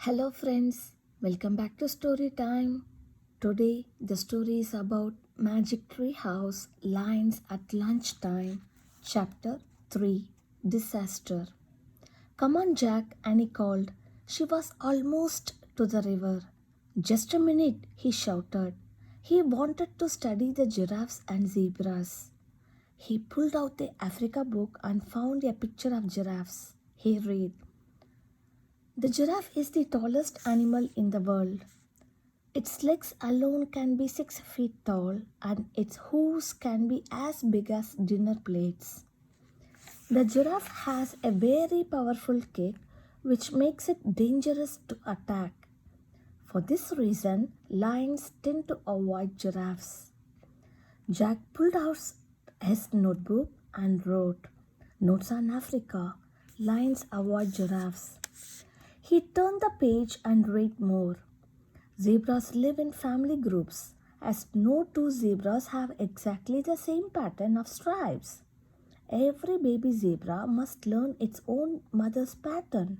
Hello, friends. Welcome back to Story Time. Today, the story is about Magic Tree House Lions at Lunchtime, Chapter 3 Disaster. Come on, Jack, Annie called. She was almost to the river. Just a minute, he shouted. He wanted to study the giraffes and zebras. He pulled out the Africa book and found a picture of giraffes. He read, the giraffe is the tallest animal in the world. Its legs alone can be 6 feet tall, and its hooves can be as big as dinner plates. The giraffe has a very powerful kick, which makes it dangerous to attack. For this reason, lions tend to avoid giraffes. Jack pulled out his notebook and wrote, Notes on Africa. Lions avoid giraffes. He turned the page and read more. Zebras live in family groups, as no two zebras have exactly the same pattern of stripes. Every baby zebra must learn its own mother's pattern.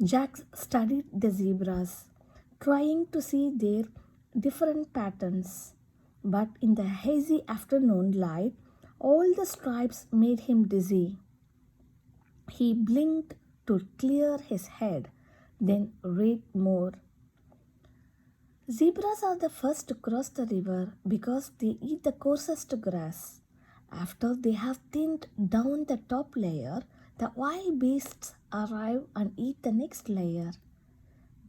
Jack studied the zebras, trying to see their different patterns. But in the hazy afternoon light, all the stripes made him dizzy. He blinked to clear his head, then read more. Zebras are the first to cross the river because they eat the coarsest grass. After they have thinned down the top layer, the wild beasts arrive and eat the next layer.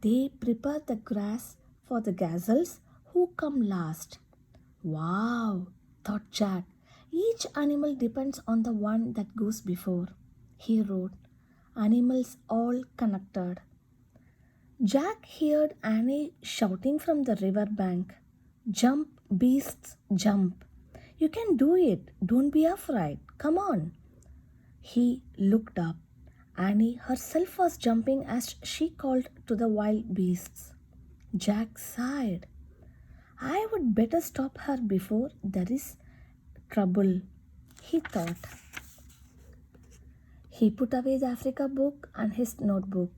They prepare the grass for the gazelles who come last. Wow, thought Jack. Each animal depends on the one that goes before. He wrote, animals all connected. Jack heard Annie shouting from the river bank, Jump, beasts, jump. You can do it. Don't be afraid. Come on. He looked up. Annie herself was jumping as she called to the wild beasts. Jack sighed. I would better stop her before there is trouble, he thought. He put away the Africa book and his notebook.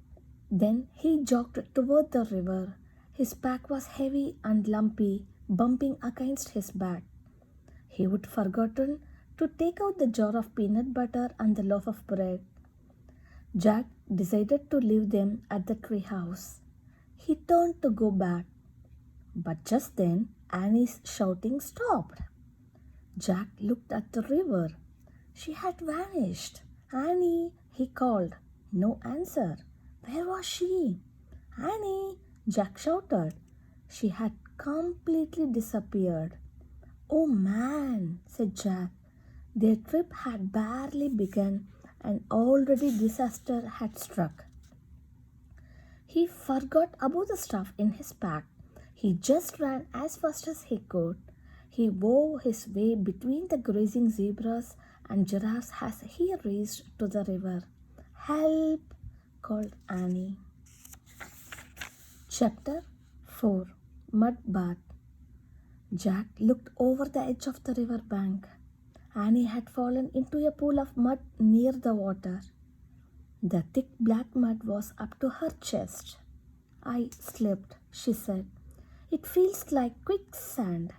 Then he jogged toward the river. His pack was heavy and lumpy, bumping against his back. He would forgotten to take out the jar of peanut butter and the loaf of bread. Jack decided to leave them at the tree house. He turned to go back. But just then Annie's shouting stopped. Jack looked at the river. She had vanished. Annie, he called. No answer. Where was she? Annie, Jack shouted. She had completely disappeared. Oh man, said Jack. Their trip had barely begun and already disaster had struck. He forgot about the stuff in his pack. He just ran as fast as he could. He wove his way between the grazing zebras and giraffes as he raced to the river. Help! Called Annie. Chapter 4 Mud Bath. Jack looked over the edge of the river bank. Annie had fallen into a pool of mud near the water. The thick black mud was up to her chest. I slipped, she said. It feels like quicksand.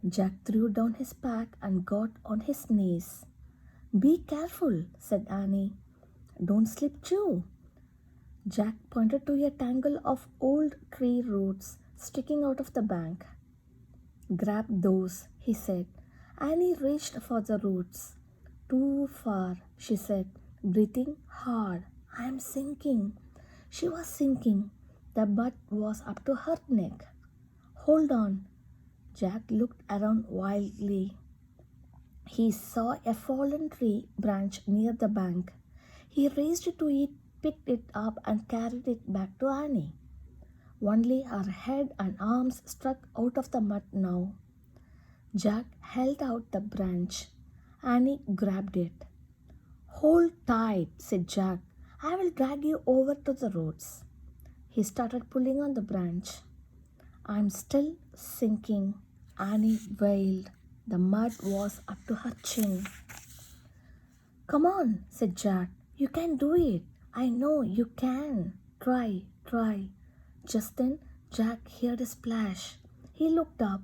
Jack threw down his pack and got on his knees. Be careful, said Annie. Don't slip too. Jack pointed to a tangle of old tree roots sticking out of the bank. Grab those, he said. Annie reached for the roots. Too far, she said, breathing hard. I am sinking. She was sinking. The mud was up to her neck. Hold on. Jack looked around wildly. He saw a fallen tree branch near the bank. He raced to it, picked it up, and carried it back to Annie. Only her head and arms stuck out of the mud now. Jack held out the branch. Annie grabbed it. Hold tight, said Jack. I will drag you over to the roots. He started pulling on the branch. I'm still sinking, Annie wailed. The mud was up to her chin. Come on, said Jack. You can do it. I know you can. Try, try. Just then, Jack heard a splash. He looked up.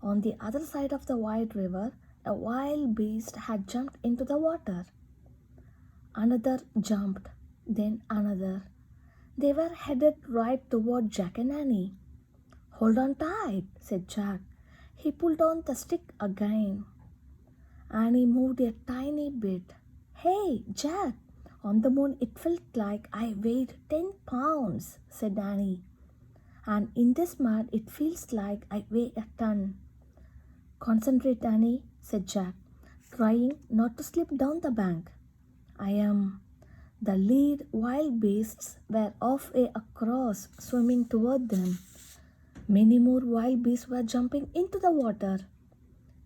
On the other side of the wide river, a wild beast had jumped into the water. Another jumped, then another. They were headed right toward Jack and Annie. Hold on tight, said Jack. He pulled on the stick again. Annie moved a tiny bit. Hey, Jack! On the moon it felt like I weighed 10 pounds, said Annie. And in this mud it feels like I weigh a ton. Concentrate, Annie, said Jack, trying not to slip down the bank. I am. The lead wild beasts were halfway across, swimming toward them. Many more wild beasts were jumping into the water.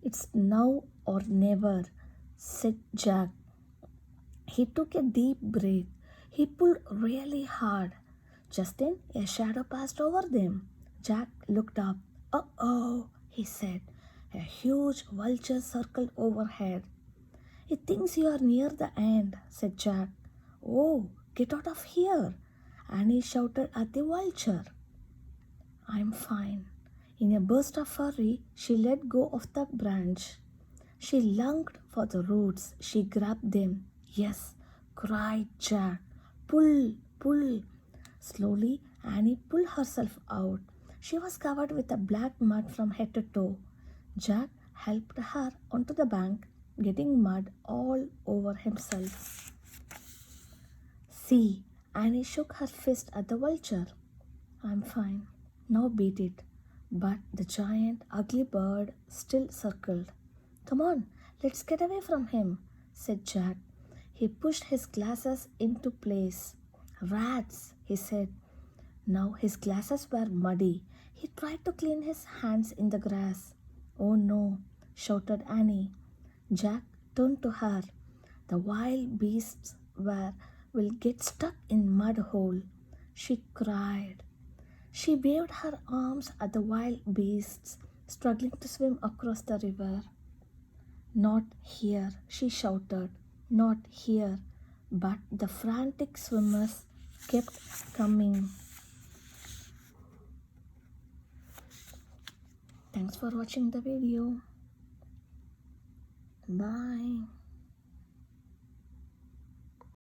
It's now or never, said Jack. He took a deep breath. He pulled really hard. Just then, a shadow passed over them. Jack looked up. Oh, he said. A huge vulture circled overhead. It thinks you are near the end, said Jack. Oh, get out of here! Annie shouted at the vulture. I'm fine. In a burst of fury, she let go of the branch. She lunged for the roots. She grabbed them. Yes, cried Jack. Pull, pull. Slowly, Annie pulled herself out. She was covered with a black mud from head to toe. Jack helped her onto the bank, getting mud all over himself. See, Annie shook her fist at the vulture. I'm fine. Now beat it. But the giant, ugly bird still circled. Come on, let's get away from him, said Jack. He pushed his glasses into place. Rats, he said. Now his glasses were muddy. He tried to clean his hands in the grass. Oh no, shouted Annie. Jack turned to her. The wild beasts will get stuck in mud hole. She cried. She waved her arms at the wild beasts struggling to swim across the river. Not here, she shouted. Not here. But the frantic swimmers kept coming. Thanks for watching the video. Bye.